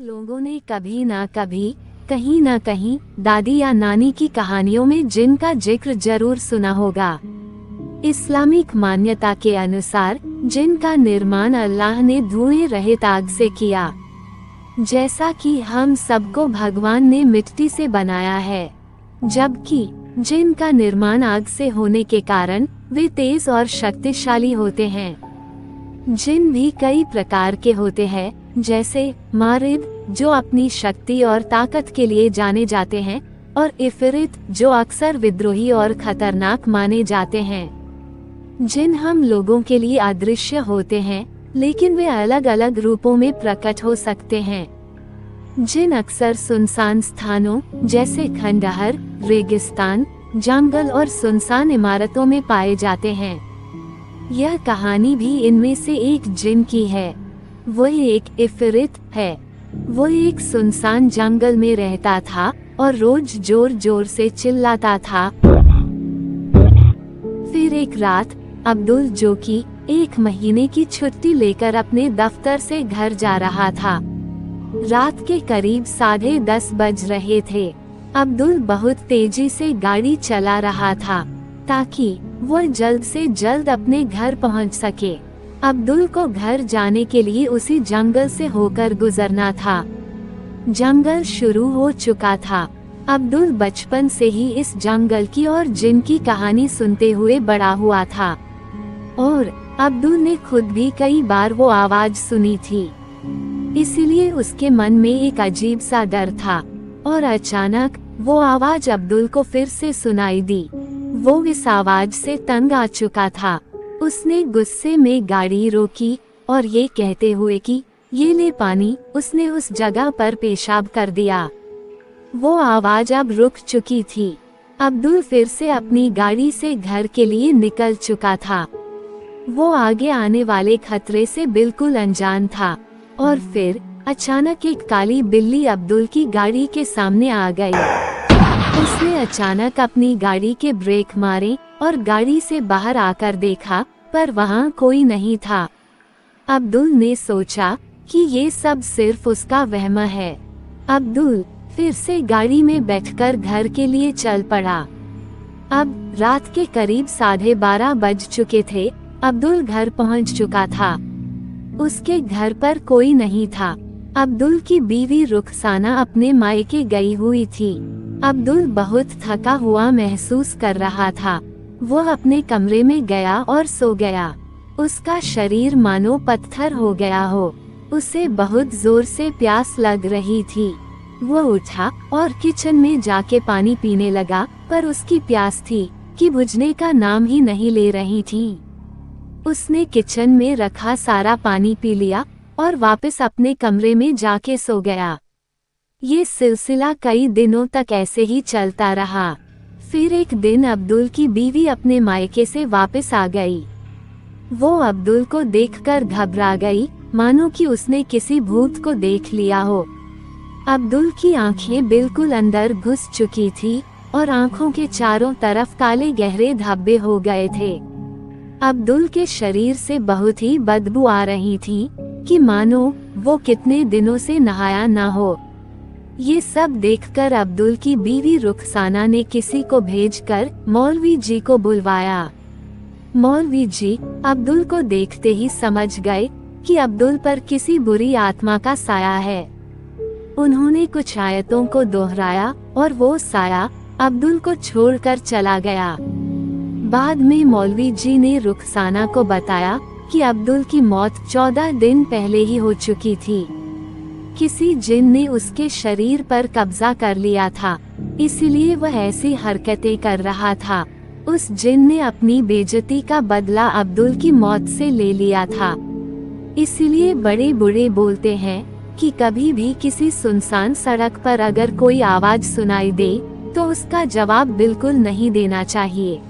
लोगों ने कभी ना कभी कहीं ना कहीं दादी या नानी की कहानियों में जिन का जिक्र जरूर सुना होगा। इस्लामिक मान्यता के अनुसार जिन का निर्माण अल्लाह ने धुएं रहित आग से किया। जैसा कि हम सबको भगवान ने मिट्टी से बनाया है, जबकि जिन का निर्माण आग से होने के कारण वे तेज और शक्तिशाली होते हैं। जिन भी कई प्रकार के होते हैं, जैसे मारिद जो अपनी शक्ति और ताकत के लिए जाने जाते हैं, और इफरित जो अक्सर विद्रोही और खतरनाक माने जाते हैं। जिन हम लोगों के लिए अदृश्य होते हैं, लेकिन वे अलग अलग रूपों में प्रकट हो सकते हैं। जिन अक्सर सुनसान स्थानों जैसे खंडहर, रेगिस्तान, जंगल और सुनसान इमारतों में पाए जाते हैं। यह कहानी भी इनमें से एक जिन की है। वो एक इफरित है। वो एक सुनसान जंगल में रहता था और रोज जोर जोर से चिल्लाता था। फिर एक रात अब्दुल, जो कि 1 महीने की छुट्टी लेकर अपने दफ्तर से घर जा रहा था। रात के करीब 10:30 बज रहे थे। अब्दुल बहुत तेजी से गाड़ी चला रहा था ताकि वो जल्द से जल्द अपने घर पहुंच सके। अब्दुल को घर जाने के लिए उसी जंगल से होकर गुजरना था। जंगल शुरू हो चुका था। अब्दुल बचपन से ही इस जंगल की और जिन की कहानी सुनते हुए बड़ा हुआ था, और अब्दुल ने खुद भी कई बार वो आवाज सुनी थी। इसीलिए उसके मन में एक अजीब सा डर था, और अचानक वो आवाज अब्दुल को फिर से सुनाई दी। वो इस आवाज से तंग आ चुका था। उसने गुस्से में गाड़ी रोकी और ये कहते हुए कि ये ले पानी, उसने उस जगह पर पेशाब कर दिया। वो आवाज अब रुक चुकी थी। अब्दुल फिर से अपनी गाड़ी से घर के लिए निकल चुका था। वो आगे आने वाले खतरे से बिल्कुल अनजान था, और फिर अचानक एक काली बिल्ली अब्दुल की गाड़ी के सामने आ गई। उसने अचानक अपनी गाड़ी के ब्रेक मारे और गाड़ी से बाहर आकर देखा, पर वहाँ कोई नहीं था। अब्दुल ने सोचा कि ये सब सिर्फ उसका वहम है। अब्दुल फिर से गाड़ी में बैठकर घर के लिए चल पड़ा। अब रात के करीब 12:30 बज चुके थे। अब्दुल घर पहुंच चुका था। उसके घर पर कोई नहीं था। अब्दुल की बीवी रुखसाना अपने मायके गई हुई थी। अब्दुल बहुत थका हुआ महसूस कर रहा था। वो अपने कमरे में गया और सो गया। उसका शरीर मानो पत्थर हो गया हो। उसे बहुत जोर से प्यास लग रही थी। वो उठा और किचन में जाके पानी पीने लगा, पर उसकी प्यास थी कि बुझने का नाम ही नहीं ले रही थी। उसने किचन में रखा सारा पानी पी लिया और वापस अपने कमरे में जाके सो गया। ये सिलसिला कई दिनों तक ऐसे ही चलता रहा। फिर एक दिन अब्दुल की बीवी अपने मायके से वापस आ गई। वो अब्दुल को देखकर घबरा गई, मानो कि उसने किसी भूत को देख लिया हो। अब्दुल की आंखें बिल्कुल अंदर घुस चुकी थी और आंखों के चारों तरफ काले गहरे धब्बे हो गए थे। अब्दुल के शरीर से बहुत ही बदबू आ रही थी कि मानो वो कितने दिनों से नहाया ना हो। ये सब देखकर अब्दुल की बीवी रुखसाना ने किसी को भेजकर मौलवी जी को बुलवाया। मौलवी जी अब्दुल को देखते ही समझ गए कि अब्दुल पर किसी बुरी आत्मा का साया है। उन्होंने कुछ आयतों को दोहराया और वो साया अब्दुल को छोड़कर चला गया। बाद में मौलवी जी ने रुखसाना को बताया कि अब्दुल की मौत 14 दिन पहले ही हो चुकी थी। किसी जिन ने उसके शरीर पर कब्जा कर लिया था, इसलिए वह ऐसी हरकतें कर रहा था। उस जिन ने अपनी बेइज्जती का बदला अब्दुल की मौत से ले लिया था। इसलिए बड़े बूढ़े बोलते हैं कि कभी भी किसी सुनसान सड़क पर अगर कोई आवाज सुनाई दे तो उसका जवाब बिल्कुल नहीं देना चाहिए।